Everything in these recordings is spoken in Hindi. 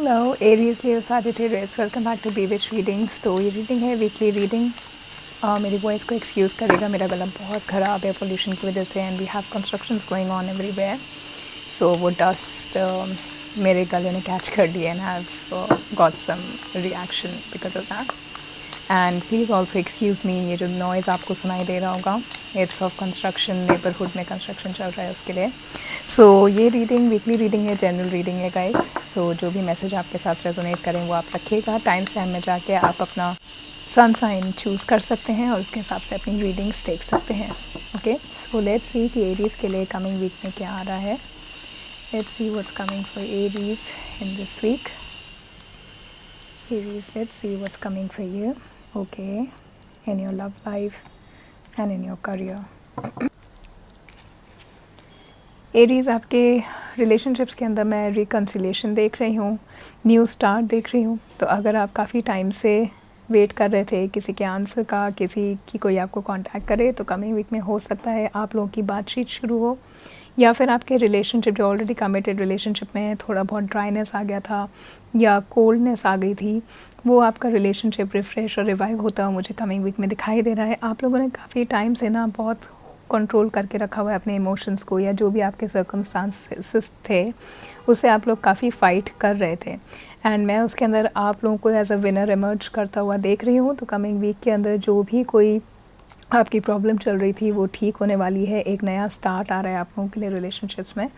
Hello Aries Leo Sagittarius, welcome back to be witch readings. तो ये रीडिंग है वीकली रीडिंग। मेरी वॉइस को एक्सक्यूज़ करेगा, मेरा गला बहुत ख़राब है पोल्यूशन की वजह से and we have constructions going on everywhere, so वो डस्ट मेरे गले ने कैच कर लिया and I have got some reaction because of that. And please also excuse me, ये जो नॉइज़ आपको सुनाई दे रहा होगा इट्स ऑफ कंस्ट्रक्शन, नेबरहुड में कंस्ट्रक्शन चल रहा है उसके लिए। सो ये रीडिंग वीकली रीडिंग है, जनरल रीडिंग है गाइस। सो जो भी मैसेज आपके साथ रेजोनेट करें वो आप रखिएगा। टाइम में जाके आप अपना सन साइन चूज़ कर सकते हैं और उसके हिसाब से अपनी रीडिंग्स देख सकते हैं। ओके, सो लेट्स सी कि एरीज़ के लिए कमिंग वीक में क्या आ रहा है। Let's see what's coming for Aries in this week. Aries, let's see what's coming for you, okay, in your love life and in your career. Aries, आपके रिलेशनशिप्स के अंदर मैं रिकन्सिलेशन देख रही हूँ, न्यू स्टार्ट देख रही हूँ। तो अगर आप काफ़ी टाइम से वेट कर रहे थे किसी के आंसर का, किसी की कोई आपको कांटेक्ट करे, तो कमिंग वीक में हो सकता है आप लोगों की बातचीत शुरू हो, या फिर आपके रिलेशनशिप जो ऑलरेडी कमिटेड रिलेशनशिप में थोड़ा बहुत ड्राइनेस आ गया था या कोल्डनेस आ गई थी, वो आपका रिलेशनशिप रिफ़्रेश और रिवाइव होता हुआ मुझे कमिंग वीक में दिखाई दे रहा है। आप लोगों ने काफ़ी टाइम से ना बहुत कंट्रोल करके रखा हुआ है अपने इमोशंस को, या जो भी आपके सर्कमस्टांसेस थे उससे आप लोग काफ़ी फ़ाइट कर रहे थे एंड मैं उसके अंदर आप लोगों को एज अ विनर इमर्ज करता हुआ देख रही हूँ। तो कमिंग वीक के अंदर जो भी कोई आपकी प्रॉब्लम चल रही थी वो ठीक होने वाली है। एक नया स्टार्ट आ रहा है आप लोगों के लिए रिलेशनशिप्स में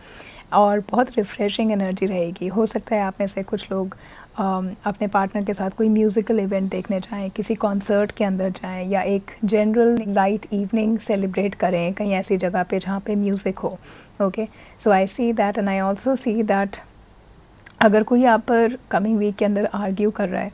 और बहुत रिफ़्रेशिंग एनर्जी रहेगी। हो सकता है आप में से कुछ लोग अपने पार्टनर के साथ कोई म्यूज़िकल इवेंट देखने जाएं, किसी कॉन्सर्ट के अंदर जाएं, या एक जनरल लाइट इवनिंग सेलिब्रेट करें कहीं ऐसी जगह पे जहाँ पे म्यूज़िक हो। Okay, so I see that and I also see that अगर कोई आप पर कमिंग वीक के अंदर आर्ग्यू कर रहा है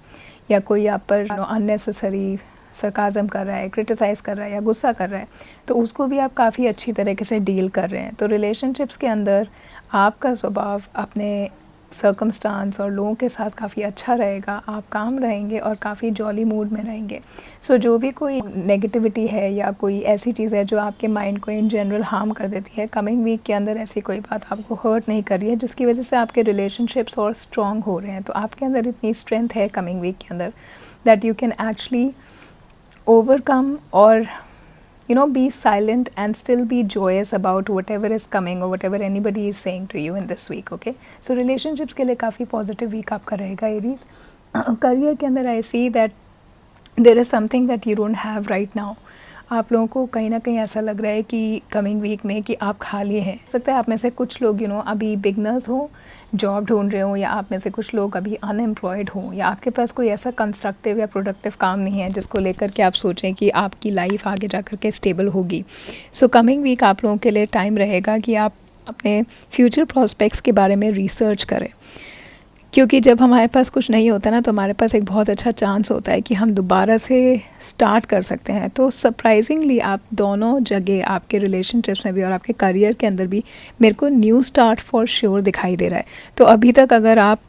या कोई आप पर अननेसेसरी सरकाज़म कर रहा है, क्रिटिसाइज़ कर रहा है या गुस्सा कर रहा है, तो उसको भी आप काफ़ी अच्छी तरीके से डील कर रहे हैं। तो रिलेशनशिप्स के अंदर आपका स्वभाव अपने सर्कमस्टांस और लोगों के साथ काफ़ी अच्छा रहेगा, आप काम रहेंगे और काफ़ी जॉली मूड में रहेंगे। सो जो भी कोई नेगेटिविटी है या कोई ऐसी चीज़ है जो आपके माइंड को इन जनरल हार्म कर देती है, कमिंग वीक के अंदर ऐसी कोई बात आपको हर्ट नहीं कर रही है जिसकी वजह से आपके रिलेशनशिप्स और स्ट्रॉन्ग हो रहे हैं। तो आपके अंदर इतनी स्ट्रेंथ है कमिंग वीक के अंदर that you can actually overcome or be silent and still be joyous about whatever is coming or whatever anybody is saying to you in this week. Okay, so relationships के लिए काफ़ी positive week आपका रहेगा एरीज। करियर के अंदर I see that there is something that you don't have right now. आप लोगों को कहीं ना कहीं ऐसा लग रहा है कि कमिंग वीक में कि आप खाली हैं। हो सकता है आप में से कुछ लोग अभी बिगनर्स हो, जॉब ढूंढ रहे हो, या आप में से कुछ लोग अभी अनएम्प्लॉयड हो, या आपके पास कोई ऐसा कंस्ट्रक्टिव या प्रोडक्टिव काम नहीं है जिसको लेकर के आप सोचें कि आपकी लाइफ आगे जा कर के स्टेबल होगी। सो कमिंग वीक आप लोगों के लिए टाइम रहेगा कि आप अपने फ्यूचर प्रॉस्पेक्ट्स के बारे में रिसर्च करें, क्योंकि जब हमारे पास कुछ नहीं होता ना तो हमारे पास एक बहुत अच्छा चांस होता है कि हम दोबारा से स्टार्ट कर सकते हैं। तो सरप्राइजिंगली आप दोनों जगह, आपके रिलेशनशिप्स में भी और आपके करियर के अंदर भी, मेरे को न्यू स्टार्ट फॉर श्योर दिखाई दे रहा है। तो अभी तक अगर आप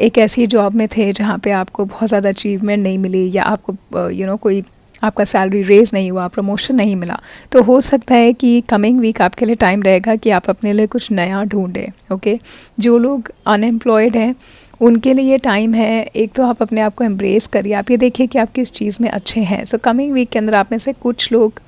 एक ऐसी जॉब में थे जहाँ पे आपको बहुत ज़्यादा अचीवमेंट नहीं मिली, या आपको कोई आपका सैलरी रेज़ नहीं हुआ, प्रमोशन नहीं मिला, तो हो सकता है कि कमिंग वीक आपके लिए टाइम रहेगा कि आप अपने लिए कुछ नया ढूंढें। ओके, जो लोग अनएम्प्लॉयड हैं उनके लिए ये टाइम है। एक तो आप अपने आप को एम्ब्रेस करिए, आप ये देखिए कि आप किस चीज़ में अच्छे हैं। सो कमिंग वीक के अंदर आप में से कुछ लोग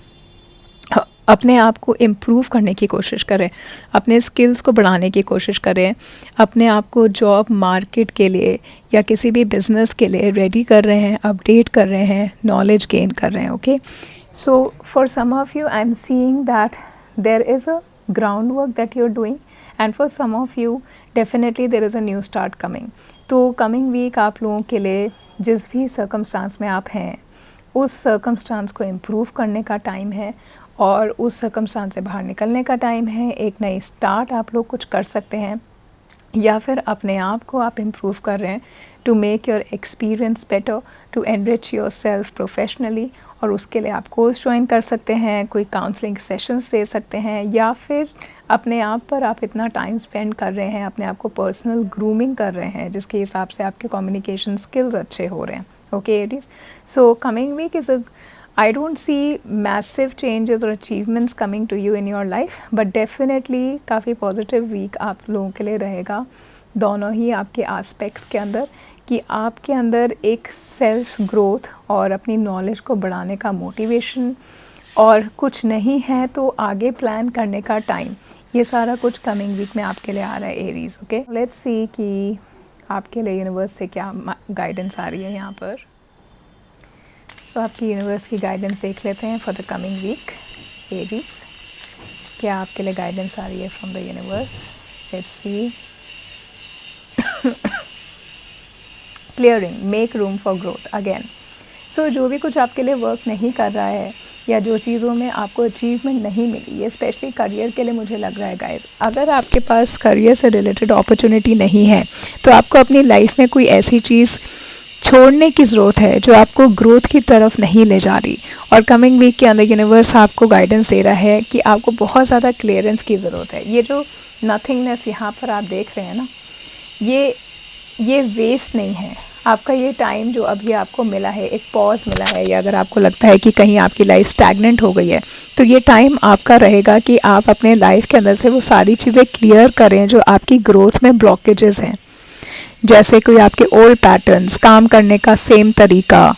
अपने आप को इम्प्रूव करने की कोशिश करें, अपने स्किल्स को बढ़ाने की कोशिश करें, अपने आप को जॉब मार्केट के लिए या किसी भी बिज़नेस के लिए रेडी कर रहे हैं, अपडेट कर रहे हैं, नॉलेज गेन कर रहे हैं। Okay, so for some of you I am seeing that there is a ground work that you are doing, and for some of you definitely there is a new start coming. तो कमिंग वीक आप लोगों के लिए जिस भी सर्कमस्टांस में आप हैं उस सर्कमस्टांस को इम्प्रूव करने का टाइम है और उस सर्कमस्टांस से बाहर निकलने का टाइम है। एक नई स्टार्ट आप लोग कुछ कर सकते हैं, या फिर अपने आप को आप इम्प्रूव कर रहे हैं to make your experience better, to enrich yourself professionally, और उसके लिए आप कोर्स ज्वाइन कर सकते हैं, कोई काउंसलिंग सेशंस दे सकते हैं, या फिर अपने आप पर आप इतना टाइम स्पेंड कर रहे हैं, अपने आप को पर्सनल ग्रूमिंग कर रहे हैं जिसके हिसाब से आपके कम्युनिकेशन स्किल्स अच्छे हो रहे हैं। Okay Aries, so coming week is I don't see massive changes or achievements coming to you in your life, but definitely काफ़ी positive week आप लोगों के लिए रहेगा। दोनों ही आपके एस्पेक्ट्स के अंदर, कि आपके अंदर एक सेल्फ ग्रोथ और अपनी नॉलेज को बढ़ाने का मोटिवेशन, और कुछ नहीं है तो आगे प्लान करने का टाइम, ये सारा कुछ कमिंग वीक में आपके लिए आ रहा है एरीज़। ओके, लेट्स सी कि आपके लिए यूनिवर्स से क्या गाइडेंस आ रही है यहाँ पर। सो आपकी यूनिवर्स की गाइडेंस देख लेते हैं for the coming week Aries. क्या आपके लिए गाइडेंस आ रही है from the universe? Let's see. Clearing, make room for growth again. So जो भी कुछ आपके लिए वर्क नहीं कर रहा है या जो चीज़ों में आपको अचीवमेंट नहीं मिली, ये स्पेशली करियर के लिए मुझे लग रहा है गाइस। अगर आपके पास करियर से रिलेटेड अपॉर्चुनिटी नहीं है तो आपको अपनी लाइफ में कोई ऐसी चीज़ छोड़ने की ज़रूरत है जो आपको ग्रोथ की तरफ नहीं ले जा रही। और कमिंग वीक के अंदर यूनिवर्स आपको गाइडेंस दे रहा है कि आपको बहुत ज़्यादा क्लियरेंस की ज़रूरत है। ये जो नथिंगनेस यहाँ पर आप देख रहे हैं ना, ये वेस्ट नहीं है आपका। ये टाइम जो अभी आपको मिला है, एक पॉज मिला है, या अगर आपको लगता है कि कहीं आपकी लाइफ स्टैगनेंट हो गई है तो ये टाइम आपका रहेगा कि आप अपने लाइफ के अंदर से वो सारी चीज़ें क्लियर करें जो आपकी ग्रोथ में ब्लॉकेजेस हैं। जैसे कोई आपके ओल्ड पैटर्न्स, काम करने का सेम तरीका,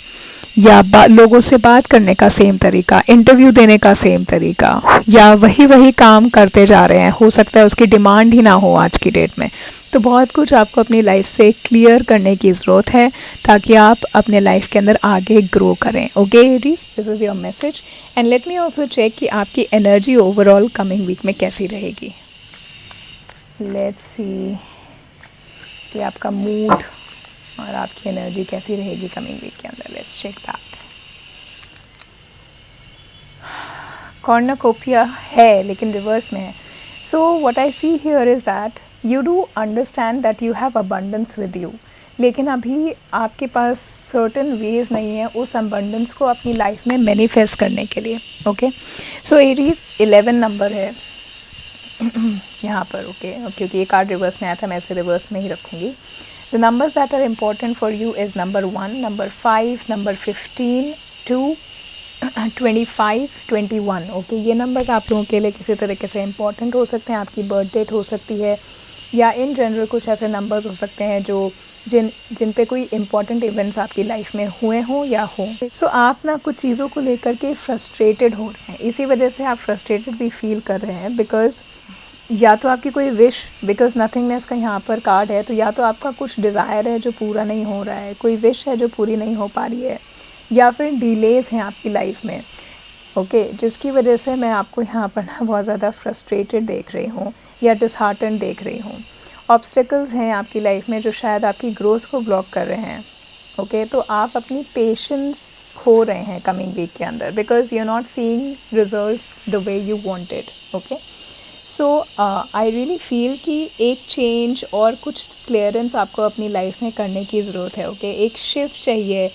या लोगों से बात करने का सेम तरीका, इंटरव्यू देने का सेम तरीका, या वही काम करते जा रहे हैं, हो सकता है उसकी डिमांड ही ना हो आज की डेट में। तो बहुत कुछ आपको अपनी लाइफ से क्लियर करने की ज़रूरत है ताकि आप अपने लाइफ के अंदर आगे ग्रो करें। Okay Aries, this is your message and let me also check कि आपकी एनर्जी ओवरऑल कमिंग वीक में कैसी रहेगी। लेट्स सी कि आपका मूड और आपकी एनर्जी कैसी रहेगी कमिंग वीक के अंदर। Let's check that. कॉर्नकोपिया है लेकिन रिवर्स में है। So what I see here is that you do understand that you have abundance with you, लेकिन अभी आपके पास सर्टेन वेज नहीं है उस अबंडेंस को अपनी लाइफ में मैनिफेस्ट करने के लिए। ओके, सो एरीज 11 नंबर है यहाँ पर। ओके, क्योंकि ये कार्ड रिवर्स में आया था, मैं इसे रिवर्स में ही रखूँगी। The numbers that are important for you is number 1, number 5, number 15, 2, 25, 21। Okay, ये नंबर्स आप लोगों के लिए किसी तरीके से इम्पॉर्टेंट हो सकते हैं। आपकी बर्थ डेट हो सकती है, या इन जनरल कुछ ऐसे नंबर्स हो सकते हैं जो जिन पे कोई इम्पॉर्टेंट इवेंट्स आपकी लाइफ में हुए हों या हों। सो आप ना कुछ चीज़ों को लेकर के फ्रस्ट्रेटेड हो रहे हैं, इसी वजह से आप फ्रस्ट्रेटेड भी फील कर रहे हैं। बिकॉज या तो आपकी कोई विश, बिकॉज नथिंगनेस का यहाँ पर कार्ड है, तो या तो आपका कुछ डिज़ायर है जो पूरा नहीं हो रहा है, कोई विश है जो पूरी नहीं हो पा रही है, या फिर डिलेज़ हैं आपकी लाइफ में। ओके, जिसकी वजह से मैं आपको यहाँ पर ना बहुत ज़्यादा फ्रस्ट्रेटेड देख रही हूँ या डिसहार्टन देख रही हूँ। ऑब्स्टिकल्स हैं आपकी लाइफ में जो शायद आपकी ग्रोथ को ब्लॉक कर रहे हैं। ओके, तो आप अपनी पेशेंस खो रहे हैं कमिंग वीक के अंदर, because you are not seeing results the way you wanted. Okay, so I really feel कि एक चेंज और कुछ क्लियरेंस आपको अपनी लाइफ में करने की ज़रूरत है। ओके, एक शिफ्ट चाहिए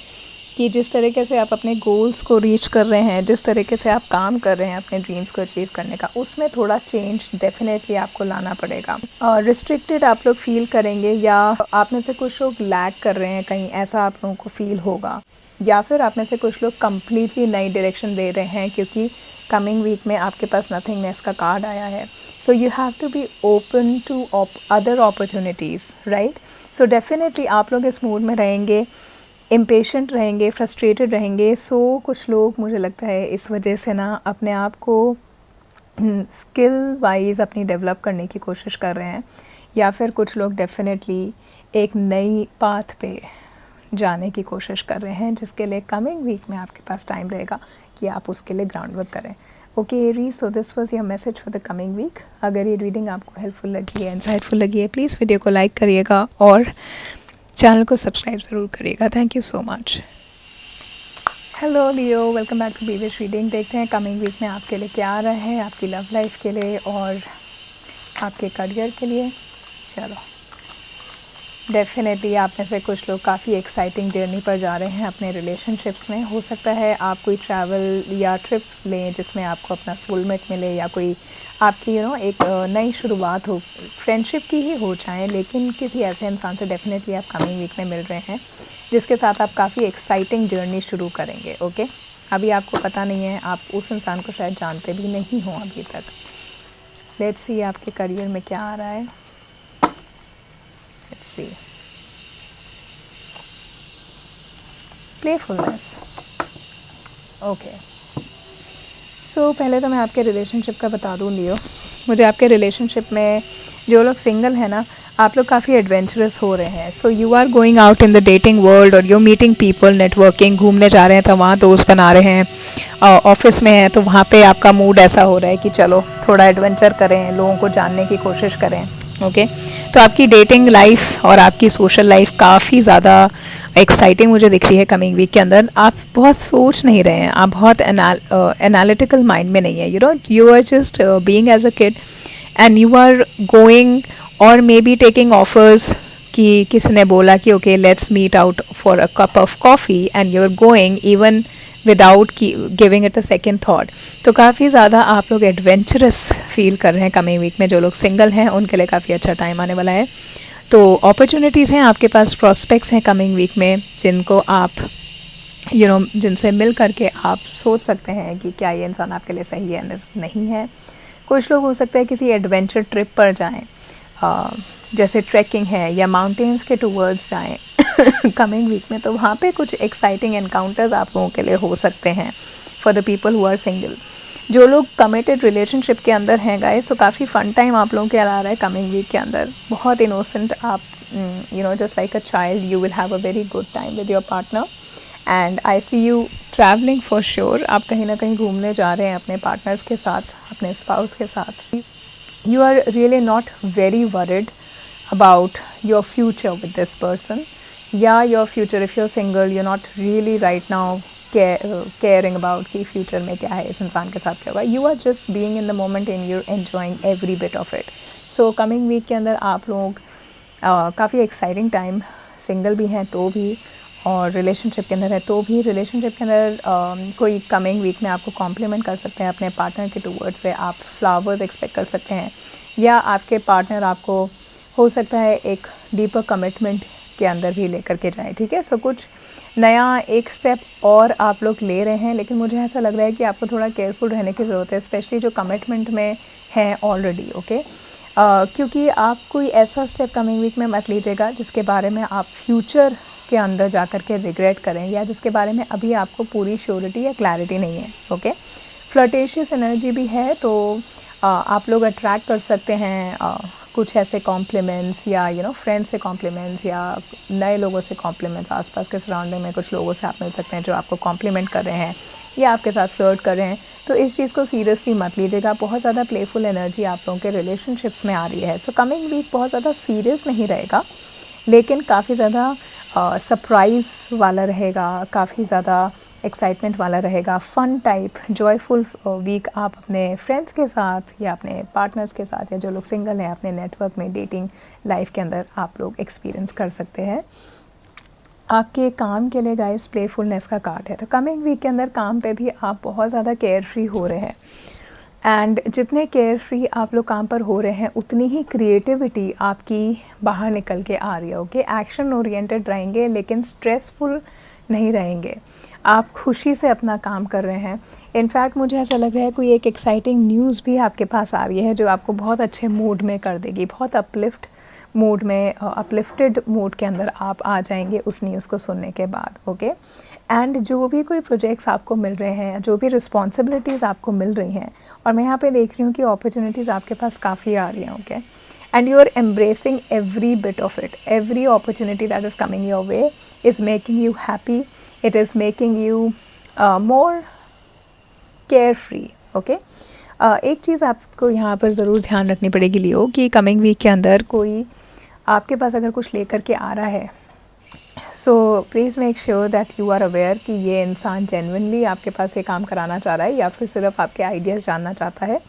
कि जिस तरीके से आप अपने गोल्स को रीच कर रहे हैं, जिस तरीके से आप काम कर रहे हैं अपने ड्रीम्स को अचीव करने का, उसमें थोड़ा चेंज डेफिनेटली आपको लाना पड़ेगा। रिस्ट्रिक्टेड आप लोग फील करेंगे, या आप में से कुछ लोग लैग कर रहे हैं कहीं, ऐसा आप लोगों को फील होगा। या फिर आप में से कुछ लोग कम्प्लीटली नई डायरेक्शन दे रहे हैं, क्योंकि कमिंग वीक में आपके पास नथिंगनेस का कार्ड आया है। So you have to be open to other opportunities, right. So definitely आप लोग इस मूड में रहेंगे, इम्पेशेंट रहेंगे, फ्रस्ट्रेटेड रहेंगे। सो कुछ लोग, मुझे लगता है इस वजह से ना अपने आप को स्किल वाइज अपनी डेवलप करने की कोशिश कर रहे हैं, या फिर कुछ लोग डेफिनेटली एक नई पाथ पे जाने की कोशिश कर रहे हैं, जिसके लिए कमिंग वीक में आपके पास टाइम रहेगा कि आप उसके लिए ग्राउंड वर्क करें। Okay Aries, so this was your message for the coming week. अगर ये रीडिंग आपको हेल्पफुल लगी है, इंसाइटफुल लगी है, प्लीज़ वीडियो को लाइक करिएगा और चैनल को सब्सक्राइब ज़रूर करिएगा। Thank you so much. Hello Leo, welcome back to Bewish reading. देखते हैं कमिंग वीक में आपके लिए क्या आ रहा है, आपकी लव लाइफ के लिए और आपके करियर के लिए। चलो, डेफिनेटली आप में से कुछ लोग काफ़ी एक्साइटिंग जर्नी पर जा रहे हैं अपने रिलेशनशिप्स में। हो सकता है आप कोई ट्रैवल या ट्रिप लें जिसमें आपको अपना सोलमेट मिले, या कोई आपकी एक नई शुरुआत हो, फ्रेंडशिप की ही हो चाहे, लेकिन किसी ऐसे इंसान से डेफिनेटली आप कमिंग वीक में मिल रहे हैं जिसके साथ आप काफ़ी एक्साइटिंग जर्नी शुरू करेंगे। ओके, अभी आपको पता नहीं है, आप उस इंसान को शायद जानते भी नहीं हो अभी तक। लेट्स सी आपके करियर में क्या आ रहा है। सी प्लेफुलनेस। ओके, सो पहले तो मैं आपके रिलेशनशिप का बता दूँ लियो। मुझे आपके रिलेशनशिप में जो लोग सिंगल हैं ना, आप लोग काफ़ी एडवेंचरस हो रहे हैं। So you are going out in the dating world और यू मीटिंग पीपल, नेटवर्किंग, घूमने जा रहे हैं तो वहाँ दोस्त बना रहे हैं। ऑफिस में हैं तो वहाँ पे आपका मूड ऐसा हो रहा है कि चलो थोड़ा एडवेंचर करें, लोगों को जानने की कोशिश करें। ओके, तो आपकी डेटिंग लाइफ और आपकी सोशल लाइफ काफ़ी ज़्यादा एक्साइटिंग मुझे दिख रही है कमिंग वीक के अंदर। आप बहुत सोच नहीं रहे हैं, आप बहुत एनालिटिकल माइंड में नहीं है। You are just being as a kid and you are going और मे बी टेकिंग ऑफर्स कि किसी ने बोला कि okay let's meet out for a cup of coffee and you are going even without giving it a second thought. तो काफ़ी ज़्यादा आप लोग एडवेंचरस फील कर रहे हैं कमिंग वीक में। जो लोग सिंगल हैं उनके लिए काफ़ी अच्छा टाइम आने वाला है। तो अपॉर्चुनिटीज़ हैं आपके पास, प्रॉस्पेक्ट्स हैं कमिंग वीक में जिनको आप जिनसे मिल करके आप सोच सकते हैं कि क्या ये इंसान आपके लिए सही है नहीं है। कुछ लोग हो सकता है किसी एडवेंचर ट्रिप पर जाएं, जैसे ट्रैकिंग है या माउंटेन्स के टूवर्ड्स जाएं कमिंग वीक में, तो वहाँ पे कुछ एक्साइटिंग एनकाउंटर्स आप लोगों के लिए हो सकते हैं for the people who are single. जो लोग कमिटेड रिलेशनशिप के अंदर हैं गाइस, तो काफ़ी फ़न टाइम आप लोगों के आ रहा है कमिंग वीक के अंदर। बहुत इनोसेंट आप just like a child you will have a very good time with your partner and I see you travelling for sure. आप कहीं ना कहीं घूमने जा रहे हैं अपने पार्टनर्स के साथ, अपने स्पाउस के साथ। You are really not very worried about your future with this person, yeah, your future if you're single you're not really right now caring about कि future में क्या है, इस इंसान के साथ क्या होगा। you are just being in the moment and you're enjoying every bit of it. so coming week के अंदर आप लोग काफ़ी एक्साइटिंग टाइम, सिंगल भी हैं तो भी और रिलेशनशिप के अंदर है तो भी। रिलेशनशिप के अंदर कोई कमिंग वीक में आपको कॉम्प्लीमेंट कर सकते हैं अपने पार्टनर के टूवर्ड्स से, आप फ्लावर्स एक्सपेक्ट कर सकते हैं, या आपके पार्टनर आपको हो सकता है एक डीपर कमिटमेंट के अंदर भी लेकर के जाएं। ठीक है, सो कुछ नया एक स्टेप और आप लोग ले रहे हैं, लेकिन मुझे ऐसा लग रहा है कि आपको थोड़ा केयरफुल रहने की ज़रूरत है, स्पेशली जो कमिटमेंट में हैं ऑलरेडी। ओके, क्योंकि आप कोई ऐसा स्टेप कमिंग वीक में मत लीजिएगा जिसके बारे में आप फ्यूचर के अंदर जा कर के रिग्रेट करें, या जिसके बारे में अभी आपको पूरी श्योरिटी या क्लैरिटी नहीं है। ओके, फ्लर्टेशियस एनर्जी भी है, तो आप लोग अट्रैक्ट कर सकते हैं कुछ ऐसे कॉम्प्लीमेंट्स या फ्रेंड्स से कॉम्प्लीमेंट्स या नए लोगों से कॉम्प्लीमेंट्स। आसपास के सराउंडिंग में कुछ लोगों से आप मिल सकते हैं जो आपको कॉम्प्लीमेंट कर रहे हैं या आपके साथ फ्लर्ट कर रहे हैं। तो इस चीज़ को सीरियसली मत लीजिएगा। बहुत ज़्यादा प्लेफुल एनर्जी आप लोगों के रिलेशनशिप्स में आ रही है। सो कमिंग वीक बहुत ज़्यादा सीरियस नहीं रहेगा, लेकिन काफ़ी ज़्यादा सरप्राइज़ वाला रहेगा, काफ़ी ज़्यादा एक्साइटमेंट वाला रहेगा, फ़न टाइप जॉयफुल वीक आप अपने फ्रेंड्स के साथ या अपने पार्टनर्स के साथ, या जो लोग सिंगल हैं अपने नेटवर्क में डेटिंग लाइफ के अंदर आप लोग एक्सपीरियंस कर सकते हैं। आपके काम के लिए गाइस प्लेफुलनेस का कार्ड है, तो कमिंग वीक के अंदर काम पे भी आप बहुत ज़्यादा केयर फ्री हो रहे हैं, एंड जितने केयर फ्री आप लोग काम पर हो रहे हैं उतनी ही क्रिएटिविटी आपकी बाहर निकल के आ रही है। ओके, एक्शन ओरिएंटेड रहेंगे लेकिन स्ट्रेसफुल नहीं रहेंगे, आप खुशी से अपना काम कर रहे हैं। इनफैक्ट मुझे ऐसा लग रहा है कोई एक एक्साइटिंग न्यूज़ भी आपके पास आ रही है जो आपको बहुत अच्छे मूड में कर देगी, बहुत अपलिफ्ट मूड में, अपलिफ्टेड मूड के अंदर आप आ जाएंगे उस न्यूज़ को सुनने के बाद। ओके, एंड जो भी कोई प्रोजेक्ट्स आपको मिल रहे हैं, जो भी रिस्पॉन्सिबिलिटीज़ आपको मिल रही हैं, और मैं यहाँ पे देख रही हूँ कि अपॉर्चुनिटीज़ आपके पास काफ़ी आ रही हैं। Okay, and you are embracing every bit of it, every opportunity that is coming your way is making you happy, it is making you more carefree. okay, एक चीज़ आपको यहाँ पर ज़रूर ध्यान रखनी पड़ेगी लियो, कि कमिंग वीक के अंदर कोई आपके पास अगर कुछ लेकर के आ रहा है, so please make sure that you are aware कि ये इंसान जेन्युइनली आपके पास ये काम कराना चाह रहा है या फिर सिर्फ आपके आइडियाज़ जानना चाहता है,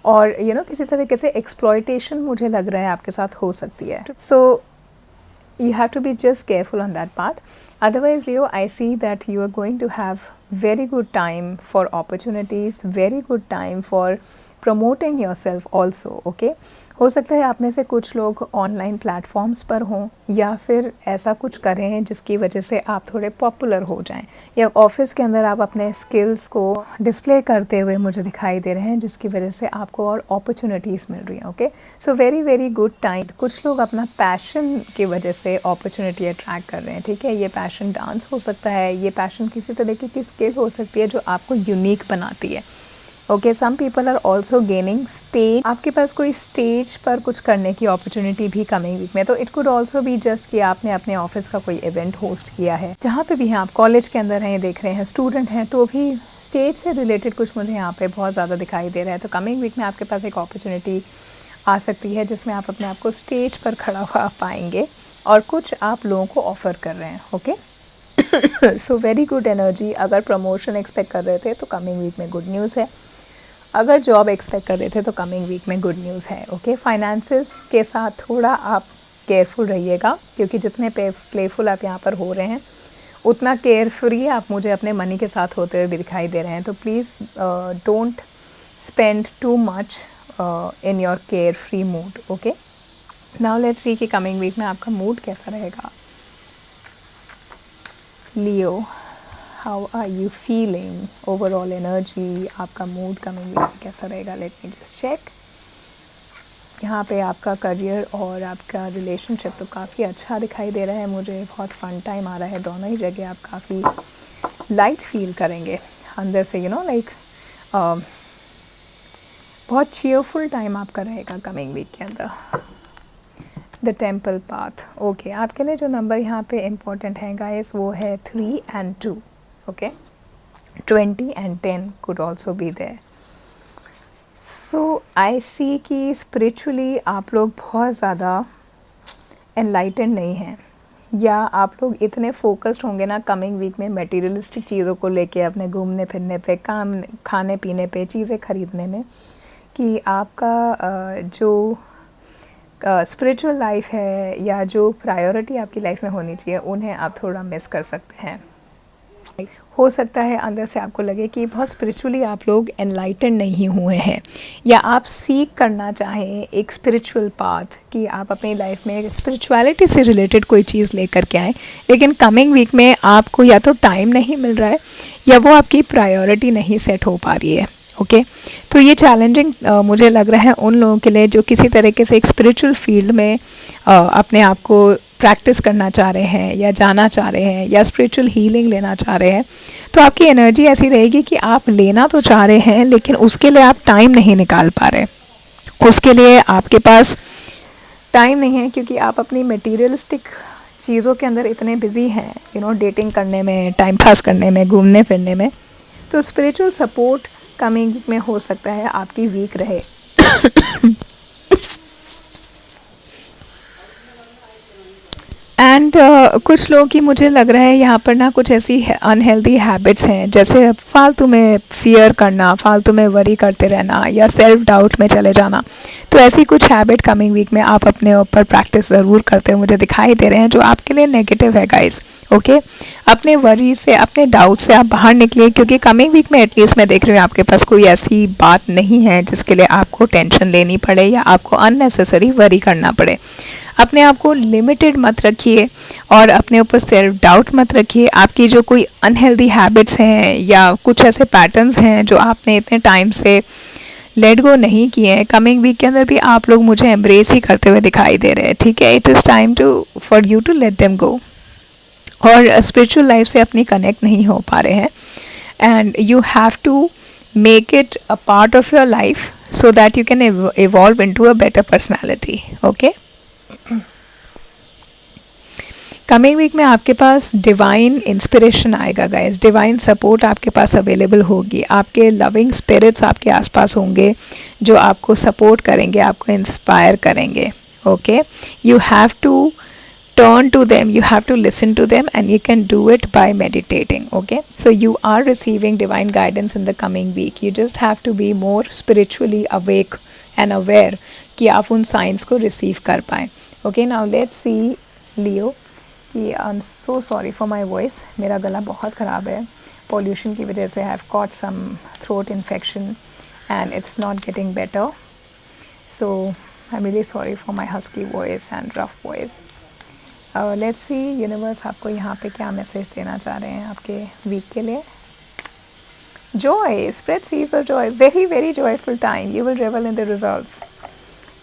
और किसी तरीके से एक्सप्लॉयटेशन मुझे लग रहा है आपके साथ हो सकती है। सो you have to be just careful on that part. Otherwise Leo, I see that you are going to have very good time for opportunities, very good time for promoting yourself also. okay, हो सकता है आप में से कुछ लोग ऑनलाइन प्लेटफॉर्म्स पर हों या फिर ऐसा कुछ करें जिसकी वजह से आप थोड़े पॉपुलर हो जाएं, या ऑफिस के अंदर आप अपने स्किल्स को डिस्प्ले करते हुए मुझे दिखाई दे रहे हैं जिसकी वजह से आपको और अपॉर्चुनिटीज़ मिल रही हैं। Okay, so very very good time. कुछ लोग अपना पैशन की वजह से अपॉर्चुनिटी अट्रैक्ट कर रहे हैं। ठीक है, ये पैशन डांस हो सकता है, ये पैशन किसी तरीके की स्किल हो सकती है जो आपको यूनिक बनाती है। Okay, some people are also gaining stage. आपके पास कोई स्टेज पर कुछ करने की अपॉर्चुनिटी भी कमिंग वीक में, तो it could also be just कि आपने अपने ऑफिस का कोई इवेंट होस्ट किया है, जहाँ पे भी हैं आप, कॉलेज के अंदर हैं, देख रहे हैं, स्टूडेंट हैं, तो भी स्टेज से रिलेटेड कुछ मुझे यहाँ पे बहुत ज़्यादा दिखाई दे रहा है। तो कमिंग वीक में आपके पास एक अपॉर्चुनिटी आ सकती है जिसमें आप अपने आप को स्टेज पर खड़ा हुआ पाएंगे और कुछ आप लोगों को ऑफ़र कर रहे हैं। ओके, सो वेरी गुड एनर्जी। अगर प्रमोशन एक्सपेक्ट कर रहे थे तो कमिंग वीक में गुड न्यूज़ है। अगर जॉब एक्सपेक्ट कर रहे थे तो कमिंग वीक में गुड न्यूज़ है। ओके, फाइनेंसेस के साथ थोड़ा आप केयरफुल रहिएगा, क्योंकि जितने प्लेफुल आप यहाँ पर हो रहे हैं उतना केयरफ्री आप मुझे अपने मनी के साथ होते हुए भी दिखाई दे रहे हैं। तो please don't spend too much in your care free mood. Okay, now let's see कि कमिंग वीक में आपका मूड कैसा रहेगा। Leo, how are you feeling, overall energy, आपका मूड कमिंग वीक में कैसा रहेगा। Let me just check. यहाँ पे आपका करियर और आपका रिलेशनशिप तो काफ़ी अच्छा दिखाई दे रहा है मुझे, बहुत फ़न टाइम आ रहा है। दोनों ही जगह आप काफ़ी लाइट फील करेंगे अंदर से, यू नो लाइक बहुत चीयरफुल टाइम आपका रहेगा कमिंग वीक के अंदर। The temple path. ओके, आपके लिए जो नंबर यहाँ पे इम्पोर्टेंट है गाइस वो है 3 and 2। Okay, 20 and 10 could also be there. सो आई सी कि स्पिरिचुअली आप लोग बहुत ज़्यादा एनलाइटेंड नहीं हैं, या आप लोग इतने फोकस्ड होंगे ना कमिंग वीक में मटेरियलिस्टिक चीज़ों को लेके, अपने घूमने फिरने पे, काम खाने पीने पे, चीज़ें ख़रीदने में, कि आपका जो स्पिरिचुअल लाइफ है या जो प्रायोरिटी आपकी लाइफ में होनी चाहिए उन्हें आप थोड़ा मिस कर सकते हैं। हो सकता है अंदर से आपको लगे कि बहुत स्पिरिचुअली आप लोग एनलाइटेंड नहीं हुए हैं, या आप सीख करना चाहें एक स्पिरिचुअल पाथ, कि आप अपनी लाइफ में स्पिरिचुअलिटी से रिलेटेड कोई चीज़ लेकर के आएँ, लेकिन कमिंग वीक में आपको या तो टाइम नहीं मिल रहा है या वो आपकी प्रायोरिटी नहीं सेट हो पा रही है। ओके, तो ये चैलेंजिंग मुझे लग रहा है उन लोगों के लिए जो किसी तरीके से एक स्पिरिचुअल फील्ड में अपने आप को प्रैक्टिस करना चाह रहे हैं, या जाना चाह रहे हैं, या स्पिरिचुअल हीलिंग लेना चाह रहे हैं। तो आपकी एनर्जी ऐसी रहेगी कि आप लेना तो चाह रहे हैं लेकिन उसके लिए आप टाइम नहीं निकाल पा रहे, उसके लिए आपके पास टाइम नहीं है, क्योंकि आप अपनी मटीरियलिस्टिक चीज़ों के अंदर इतने बिजी हैं, यू नो, डेटिंग करने में, टाइम पास करने में, घूमने फिरने में। तो स्पिरिचुअल सपोर्ट कमिंग में हो सकता है आपकी वीक रहे। एंड कुछ लोगों की मुझे लग रहा है यहाँ पर ना कुछ ऐसी अनहेल्दी हैबिट्स हैं, जैसे फालतू में फियर करना, फालतू में वरी करते रहना, या सेल्फ डाउट में चले जाना। तो ऐसी कुछ हैबिट कमिंग वीक में आप अपने ऊपर प्रैक्टिस ज़रूर करते हुए मुझे दिखाई दे रहे हैं, जो आपके लिए नेगेटिव है गाइस। ओके, अपने वरी से, अपने डाउट से आप बाहर निकलिए, क्योंकि कमिंग वीक में एटलीस्ट मैं देख रही हूँ आपके पास कोई ऐसी बात नहीं है जिसके लिए आपको टेंशन लेनी पड़े या आपको अननेसेसरी वरी करना पड़े। अपने आप को लिमिटेड मत रखिए और अपने ऊपर सेल्फ डाउट मत रखिए। आपकी जो कोई अनहेल्दी हैबिट्स हैं या कुछ ऐसे पैटर्न्स हैं जो आपने इतने टाइम से लेट गो नहीं किए हैं, कमिंग वीक के अंदर भी आप लोग मुझे एम्ब्रेस ही करते हुए दिखाई दे रहे हैं। ठीक है, it is time to for you to let them go. और स्पिरिचुअल लाइफ से अपनी कनेक्ट नहीं हो पा रहे हैं, and you have to make it a part of your life so that you can evolve into a better personality. Okay, coming week में आपके पास डिवाइन इंस्पिरेशन आएगा गाइस, डिवाइन सपोर्ट आपके पास अवेलेबल होगी, आपके लविंग स्पिरिट्स आपके आसपास होंगे जो आपको सपोर्ट करेंगे, आपको इंस्पायर करेंगे। Okay, you have to turn to them, you have to listen to them, and you can do it by meditating. Okay, so you are receiving divine guidance in the coming week. You just have to be more spiritually awake and aware कि आप उन signs को receive कर पाएँ। Okay, now let's see Leo कि I'm so sorry for my voice, मेरा गला बहुत ख़राब है, pollution की वजह से I have caught some throat infection and it's not getting better, so I am really sorry for my husky voice and rough voice. Let's see universe आपको यहाँ पे क्या मैसेज देना चाह रहे हैं आपके वीक के लिए। Joy, spread seeds of joy, very very joyful time, you will revel in the results.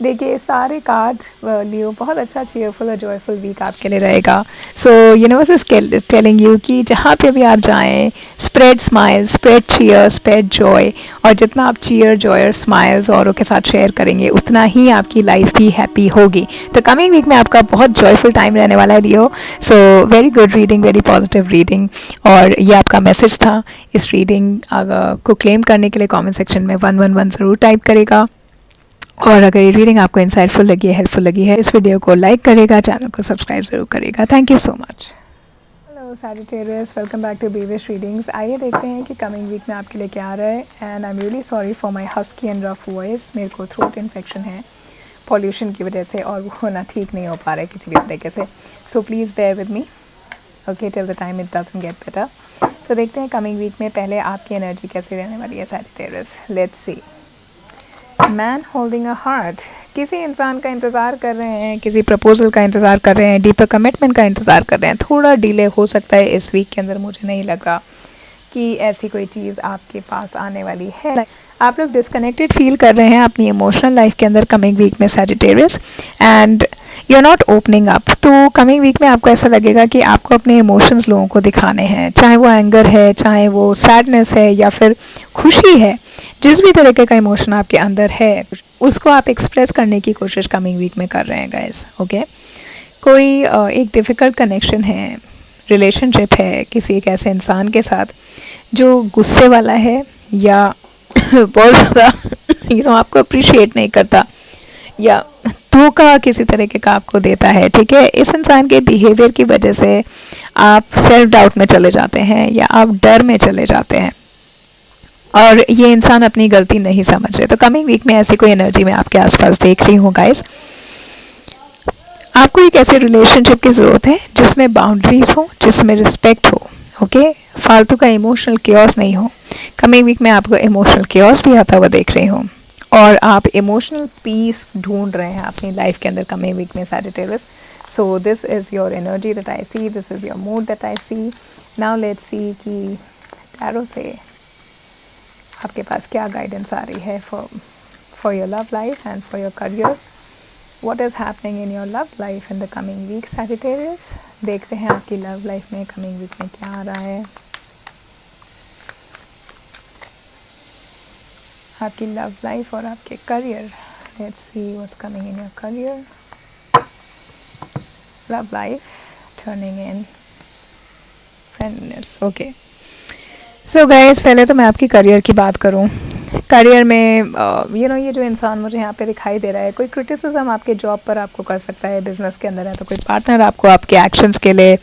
देखिए सारे कार्ड लियो, बहुत अच्छा चीयरफुल और जॉयफुल वीक आपके लिए रहेगा। So universe is telling you कि जहाँ पे भी आप जाएं, spread smile, spread cheer, spread joy, और जितना आप चीयर, जॉय और स्माइल्स औरों के साथ शेयर करेंगे उतना ही आपकी लाइफ भी हैप्पी होगी। तो कमिंग वीक में आपका बहुत जॉयफुल टाइम रहने वाला है Leo. So very good reading, very positive reading, और ये आपका मैसेज था। इस रीडिंग को क्लेम करने के लिए कॉमेंट सेक्शन में 111 ज़रूर टाइप करेगा। और अगर ये रीडिंग आपको इंसाइटफुल लगी है, हेल्पफुल लगी है, इस वीडियो को लाइक करेगा, चैनल को सब्सक्राइब ज़रूर करेगा। Thank you so much. Hello Sagittarius, welcome back to Bewish readings. आइए देखते हैं कि कमिंग वीक में आपके लिए क्या आ रहा है। And I am really sorry for my husky and rough voice. मेरे को थ्रोट इन्फेक्शन है पॉल्यूशन की वजह से, और वो होना ठीक नहीं हो पा रहा है किसी भी तरीके से। So please bear with me okay till the time it doesn't get better. तो देखते हैं कमिंग वीक में पहले आपकी एनर्जी कैसे रहने वाली है Sagittarius. Let's see. Man holding a heart, किसी इंसान का इंतज़ार कर रहे हैं, किसी प्रपोजल का इंतज़ार कर रहे हैं, डीपर कमिटमेंट का इंतज़ार कर रहे हैं। थोड़ा डिले हो सकता है इस वीक के अंदर, मुझे नहीं लग रहा कि ऐसी कोई चीज़ आपके पास आने वाली है। आप लोग डिस्कनेक्टेड फील कर रहे हैं अपनी इमोशनल लाइफ के अंदर कमिंग वीक में Sagittarius, and you are not opening up. तो कमिंग वीक में आपको ऐसा लगेगा कि आपको अपने इमोशंस लोगों को दिखाने हैं, चाहे वो एंगर है, चाहे वो सैडनेस है, या फिर खुशी है। जिस भी तरीके का इमोशन आपके अंदर है उसको आप एक्सप्रेस करने की कोशिश कमिंग वीक में कर रहे हैं गाइस। ओके, कोई एक डिफ़िकल्ट कनेक्शन है, रिलेशनशिप है किसी एक ऐसे इंसान के साथ जो गुस्से वाला है, या बहुत ज़्यादा आपको अप्रिशिएट नहीं करता, या धोखा किसी तरीके का आपको देता है। ठीक है, इस इंसान के बिहेवियर की वजह से आप सेल्फ डाउट में चले जाते हैं, या आप डर में चले जाते हैं, और ये इंसान अपनी गलती नहीं समझ रहे। तो कमिंग वीक में ऐसी कोई एनर्जी मैं आपके आसपास देख रही हूँ गाइस। आपको एक ऐसे रिलेशनशिप की ज़रूरत है जिसमें बाउंड्रीज हो, जिसमें रिस्पेक्ट हो। ओके, फालतू का इमोशनल केओस नहीं हो। कमिंग वीक में आपको इमोशनल केओस भी आता हुआ देख रही हूँ, और आप इमोशनल पीस ढूंढ रहे हैं अपनी लाइफ के अंदर कमिंग वीक में Sagittarius. So this is your energy that I see, this is your mood that I see. Now let's see कि टैरो से आपके पास क्या गाइडेंस आ रही है for your love life and for your career. What is happening in your love life in the coming week Sagittarius. देखते हैं आपकी लव लाइफ में कमिंग वीक में क्या आ रहा है। आपकी लव लाइफ और आपके career. Let's see what's coming in your career, love life, turning in friendness. Okay, so guys, पहले तो मैं आपकी करियर की बात करूं। करियर में ये जो इंसान मुझे यहाँ पे दिखाई दे रहा है, कोई क्रिटिसिज्म आपके जॉब पर आपको कर सकता है। बिजनेस के अंदर है तो कोई पार्टनर आपको आपके एक्शंस के लिए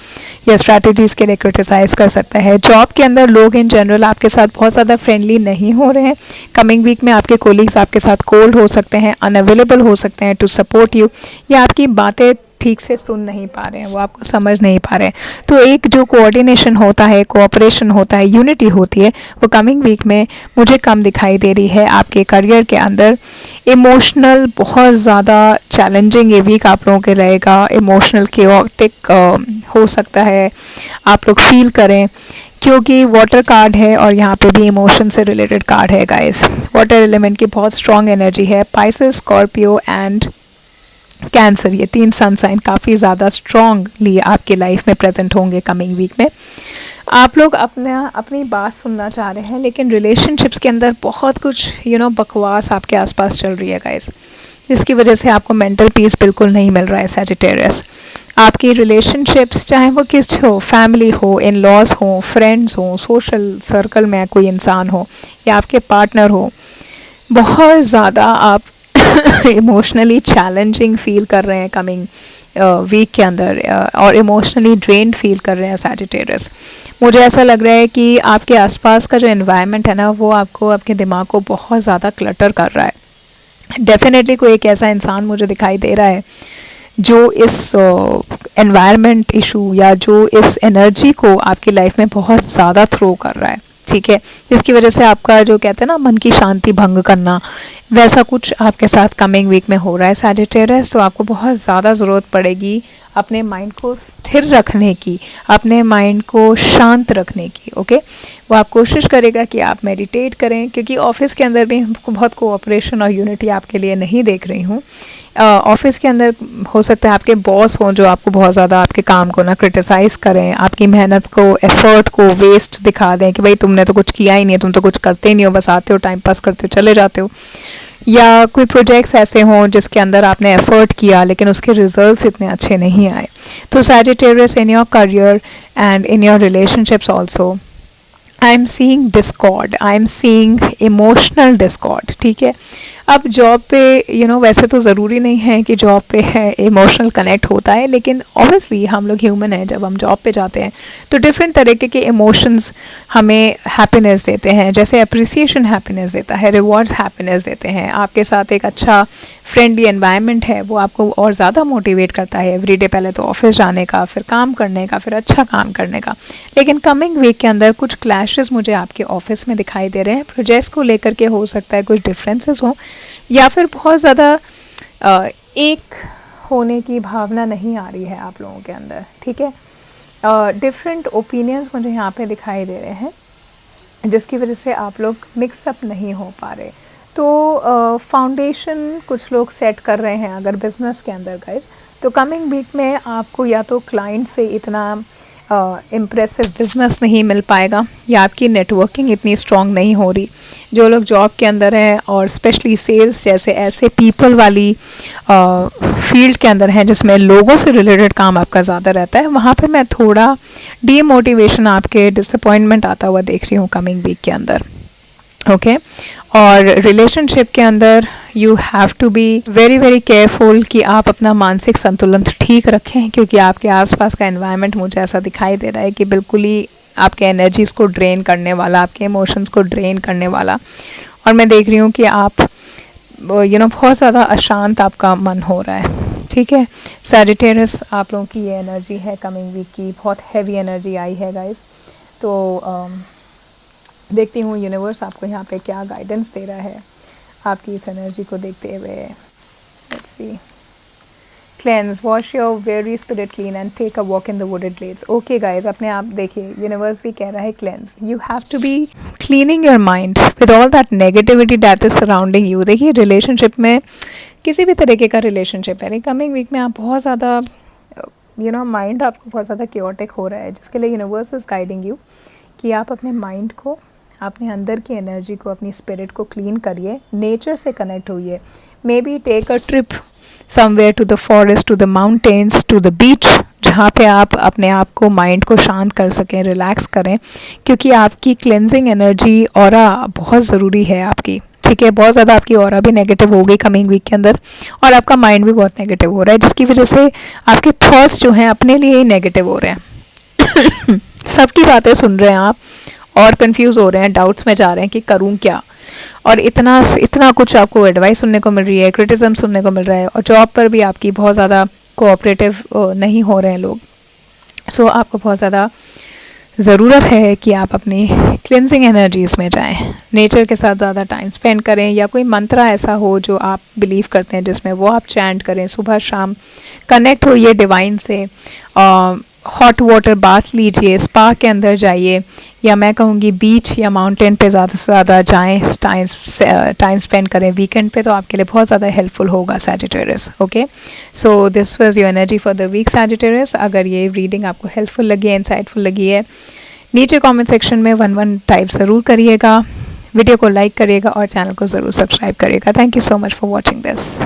या स्ट्रैटेजीज़ के लिए क्रिटिसाइज़ कर सकता है। जॉब के अंदर लोग इन जनरल आपके साथ बहुत ज़्यादा फ्रेंडली नहीं हो रहे हैं। कमिंग वीक में आपके कोलीग्स आपके साथ कोल्ड हो सकते हैं, अनअवेलेबल हो सकते हैं टू सपोर्ट यू, या आपकी बातें ठीक से सुन नहीं पा रहे हैं, वो आपको समझ नहीं पा रहे हैं। तो एक जो कोऑर्डिनेशन होता है, कोऑपरेशन होता है, यूनिटी होती है, वो कमिंग वीक में मुझे कम दिखाई दे रही है आपके करियर के अंदर। इमोशनल बहुत ज़्यादा चैलेंजिंग ये वीक आप लोगों के रहेगा। इमोशनल केओटिक हो सकता है आप लोग फील करें, क्योंकि वाटर कार्ड है और यहाँ पे भी इमोशन से रिलेटेड कार्ड है गाइस। वाटर एलिमेंट की बहुत स्ट्रॉन्ग एनर्जी है। पाइसेस, स्कॉर्पियो एंड कैंसर, ये 3 सन साइन काफ़ी ज़्यादा स्ट्रॉन्गली आपकी लाइफ में प्रेजेंट होंगे कमिंग वीक में। आप लोग अपनी बात सुनना चाह रहे हैं, लेकिन रिलेशनशिप्स के अंदर बहुत कुछ बकवास आपके आसपास चल रही है गाइस, जिसकी वजह से आपको मेंटल पीस बिल्कुल नहीं मिल रहा है सैजिटेरियस। आपकी रिलेशनशिप्स चाहे वो किस हो, फैमिली हो, इन लॉज हो, फ्रेंड्स हो, सोशल सर्कल में कोई इंसान हो, या आपके पार्टनर हो, बहुत ज़्यादा आप इमोशनली चैलेंजिंग फील कर रहे हैं कमिंग वीक के अंदर, और इमोशनली ड्रेन्ड फील कर रहे हैं सैजिटेरियस। मुझे ऐसा लग रहा है कि आपके आसपास का जो एनवायरनमेंट है ना, वो आपको, आपके दिमाग को बहुत ज़्यादा क्लटर कर रहा है। डेफिनेटली कोई एक ऐसा इंसान मुझे दिखाई दे रहा है जो इस एनवायरनमेंट इशू या जो इस एनर्जी को आपकी लाइफ में बहुत ज़्यादा थ्रो कर रहा है। ठीक है, जिसकी वजह से आपका जो कहते हैं ना मन की शांति भंग करना, वैसा कुछ आपके साथ कमिंग वीक में हो रहा है सैजिटेरियस। तो आपको बहुत ज़्यादा ज़रूरत पड़ेगी अपने माइंड को स्थिर रखने की, अपने माइंड को शांत रखने की। ओके, वो आप कोशिश करेगा कि आप मेडिटेट करें, क्योंकि ऑफिस के अंदर भी बहुत कोऑपरेशन और यूनिटी आपके लिए नहीं देख रही हूँ। ऑफिस के अंदर हो सकता है आपके बॉस हों जो आपको बहुत ज़्यादा आपके काम को ना क्रिटिसाइज़ करें, आपकी मेहनत को, एफर्ट को वेस्ट दिखा दें कि भाई तुमने तो कुछ किया ही नहीं है, तुम तो कुछ करते ही नहीं हो, बस आते हो टाइम पास करते हो चले जाते हो। या कोई प्रोजेक्ट्स ऐसे हों जिसके अंदर आपने एफर्ट किया लेकिन उसके रिजल्ट्स इतने अच्छे नहीं आए। तो Sagittarius, in your career and in your relationships also I am seeing Discord, I am seeing emotional Discord. ठीक है, अब जॉब पे वैसे तो ज़रूरी नहीं है कि जॉब पे है इमोशनल कनेक्ट होता है, लेकिन ऑब्वियसली हम लोग ह्यूमन हैं, जब हम जॉब पे जाते हैं तो डिफरेंट तरीके के इमोशंस हमें हैप्पीनेस देते हैं। जैसे अप्रिसिएशन हैप्पीनेस देता है, रिवॉर्ड्स हैप्पीनेस देते हैं, आपके साथ एक अच्छा फ्रेंडली एनवायरनमेंट है वो आपको और ज़्यादा मोटिवेट करता है एवरीडे, पहले तो ऑफिस जाने का, फिर काम करने का, फिर अच्छा काम करने का। लेकिन कमिंग वीक के अंदर कुछ क्लैशेस मुझे आपके ऑफिस में दिखाई दे रहे हैं। प्रोजेक्ट्स को लेकर के हो सकता है कुछ डिफरेंसेस हों, या फिर बहुत ज़्यादा एक होने की भावना नहीं आ रही है आप लोगों के अंदर। ठीक है, डिफरेंट ओपिनियंस मुझे यहाँ पे दिखाई दे रहे हैं, जिसकी वजह से आप लोग मिक्सअप नहीं हो पा रहे। तो फाउंडेशन कुछ लोग सेट कर रहे हैं अगर बिज़नेस के अंदर गाइस, तो कमिंग वीक में आपको या तो क्लाइंट से इतना इम्प्रेसिव बिज़नेस नहीं मिल पाएगा, या आपकी नेटवर्किंग इतनी स्ट्रॉन्ग नहीं हो रही। जो लोग जॉब के अंदर हैं और स्पेशली सेल्स जैसे ऐसे पीपल वाली फील्ड के अंदर हैं जिसमें लोगों से रिलेटेड काम आपका ज़्यादा रहता है, वहाँ पे मैं थोड़ा डीमोटिवेशन, आपके डिसअपॉइंटमेंट आता हुआ देख रही हूँ कमिंग वीक के अंदर। ओके, और रिलेशनशिप के अंदर you have to be very very careful कि आप अपना मानसिक संतुलन ठीक रखें, क्योंकि आपके आसपास का एनवायरनमेंट मुझे ऐसा दिखाई दे रहा है कि बिल्कुल ही आपके एनर्जीज़ को ड्रेन करने वाला, आपके इमोशंस को ड्रेन करने वाला। और मैं देख रही हूँ कि आप बहुत ज़्यादा अशांत आपका मन हो रहा है। ठीक है, सैजिटेरियस, आप लोगों की ये एनर्जी है कमिंग वीक की, बहुत हैवी एनर्जी आई है गाइस। तो देखती हूँ यूनिवर्स आपको यहाँ पे क्या गाइडेंस दे रहा है आपकी इस एनर्जी को देखते हुए। Let's see, cleanse, wash your very spirit clean and take a walk in the wooded glades. Okay guys, अपने आप देखिए, यूनिवर्स भी कह रहा है cleanse, you have to be cleaning your mind with all that negativity that is surrounding you. देखिए, रिलेशनशिप में किसी भी तरीके का रिलेशनशिप है, कमिंग वीक में आप बहुत ज़्यादा माइंड आपको बहुत ज़्यादा क्योटिक हो रहा है, जिसके लिए यूनिवर्स इज़ गाइडिंग यू कि आप अपने माइंड को, अपने अंदर की एनर्जी को, अपनी स्पिरिट को क्लीन करिए, नेचर से कनेक्ट होइए। Maybe take a trip somewhere to the forest, to the mountains, to the beach, जहाँ पे आप अपने आप को, माइंड को शांत कर सकें, रिलैक्स करें, क्योंकि आपकी क्लेंजिंग एनर्जी, ऑरा बहुत ज़रूरी है आपकी। ठीक है, बहुत ज़्यादा आपकी ऑरा भी नेगेटिव हो गई कमिंग वीक के अंदर, और आपका माइंड भी बहुत नेगेटिव हो रहा है, जिसकी वजह से आपके थॉट्स जो हैं अपने लिए ही नेगेटिव हो रहे हैं। सबकी बातें सुन रहे हैं आप और कंफ्यूज हो रहे हैं, डाउट्स में जा रहे हैं कि करूं क्या, और इतना कुछ आपको एडवाइस सुनने को मिल रही है, क्रिटिसिज्म सुनने को मिल रहा है, और जॉब पर भी आपकी बहुत ज़्यादा कोऑपरेटिव नहीं हो रहे हैं लोग। सो आपको बहुत ज़्यादा ज़रूरत है कि आप अपनी क्लिनजिंग एनर्जीज़ में जाएं, नेचर के साथ ज़्यादा टाइम स्पेंड करें, या कोई मंत्रा ऐसा हो जो आप बिलीव करते हैं जिसमें वो आप चैंट करें, सुबह शाम कनेक्ट होइए डिवाइन से, हॉट वाटर बाथ लीजिए, स्पा के अंदर जाइए, या मैं कहूँगी बीच या माउंटेन पे ज़्यादा से ज़्यादा जाएँ, टाइम स्पेंड करें वीकेंड पे, तो आपके लिए बहुत ज़्यादा हेल्पफुल होगा Sagittarius. Okay, so this was your energy for the week Sagittarius. अगर ये रीडिंग आपको हेल्पफुल लगी है, इंसाइटफुल लगी है, नीचे कमेंट सेक्शन में 1 टाइप ज़रूर करिएगा, वीडियो को लाइक करिएगा और चैनल को ज़रूर सब्सक्राइब करिएगा। Thank you so much for watching this.